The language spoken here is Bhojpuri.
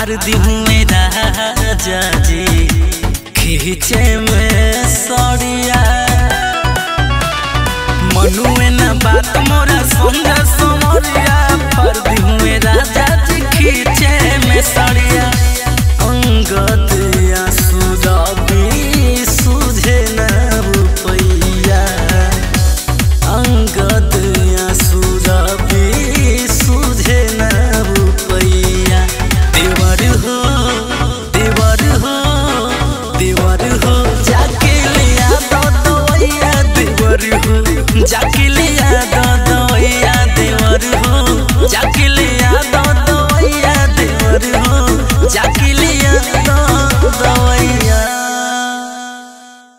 फार दी मेरा जाजी खींचे में सड़िया मनुए न बात मोरा सुंदर समरिया फार दी मेरा जाजी खींचे में सड़िया अंगदिया सुरभी सुझे न रुपैया अंगदिया सुरभी सुझे न रुपैया देवर हो देवर हो देवर हो जाके लिया दो दवैया देवर हो जाके लिया दो दवैया देवर हो जाके